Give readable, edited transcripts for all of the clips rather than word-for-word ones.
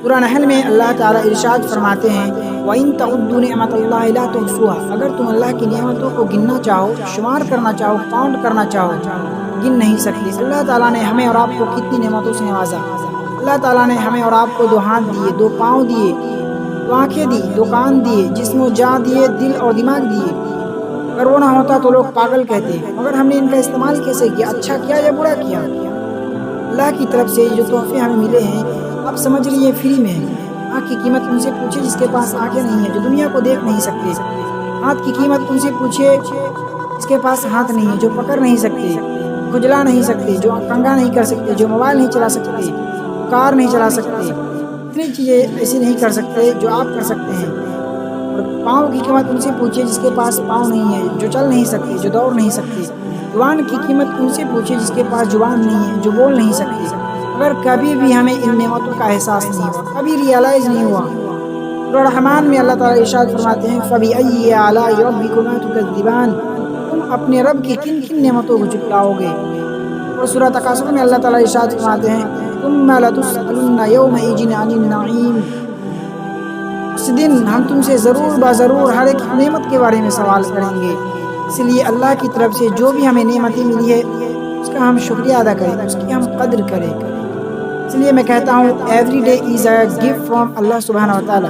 سورہ نحل میں اللہ تعالیٰ ارشاد فرماتے ہیں وَإِن تَعُدُّوا نِعْمَتَ اللَّهِ لَا تُحْصُوهَا، اگر تم اللہ کی نعمتوں کو گننا چاہو، شمار کرنا چاہو، کاؤنٹ کرنا چاہو، گن نہیں سکتے۔ اللہ تعالیٰ نے ہمیں اور آپ کو کتنی نعمتوں سے نوازا۔ اللہ تعالیٰ نے ہمیں اور آپ کو 2 ہاتھ دیے، 2 پاؤں دیے، 2 آنکھیں دی، 2 کان دیے، جسم و جاں دیے، دل اور دماغ دیے۔ اگر وہ نہ ہوتا تو لوگ پاگل کہتے، مگر ہم نے ان کا استعمال کیسے کیا، اچھا کیا یا برا کیا؟ اللہ کی طرف سے جو تحفے ہمیں ملے ہیں آپ سمجھ لیجیے فری میں ہیں۔ آنکھ کی قیمت ان سے پوچھے جس کے پاس آنکھیں نہیں ہیں، جو دنیا کو دیکھ نہیں سکتے۔ ہاتھ کی قیمت ان سے پوچھے جس کے پاس ہاتھ نہیں ہے، جو پکڑ نہیں سکتے، کھجلا نہیں سکتے، جو کنگا نہیں کر سکتے، جو موبائل نہیں چلا سکتے، کار نہیں چلا سکتے، اتنی چیزیں ایسی نہیں کر سکتے جو آپ کر سکتے ہیں۔ اور پاؤں کی قیمت ان سے پوچھے جس کے پاس پاؤں نہیں ہے، جو چل نہیں سکتے، جو دوڑ نہیں سکتے۔ زبان کی قیمت ان سے پوچھے جس کے پاس زبان نہیں ہے، جو بول نہیں سکتے۔ مگر کبھی بھی ہمیں ان نعمتوں کا احساس نہیں ہوا، کبھی ریئلائز نہیں ہوا۔ سورہ رحمان میں اللہ تعالیٰ ارشاد فرماتے ہیں فَبِأَيِّ آلَاءِ رَبِّكُمَا تُكَذِّبَانِ، تم اپنے رب کی کن کن نعمتوں کو جھٹلاؤ گے۔ اور سورہ تکاثر میں اللہ تعالیٰ ارشاد فرماتے ہیں ثُمَّ لَتُسْأَلُنَّ يَوْمَئِذٍ عَنِ النَّعِيمِ، اس دن ہم تم سے ضرور ضرور ہر ایک نعمت کے بارے میں سوال کریں گے۔ اس لیے اللہ کی طرف سے جو بھی ہمیں نعمتیں ملی ہے اس کا ہم شکریہ ادا کریں، اس کی ہم قدر کریں۔ اس لیے میں کہتا ہوں every day is a gift from Allah سبحانہ و تعالیٰ۔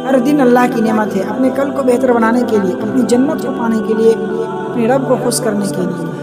ہر دن اللہ کی نعمت ہے، اپنے کل کو بہتر بنانے کے لیے، اپنی جنت کو پانے کے لیے، اپنے رب کو خوش کرنے کے لیے۔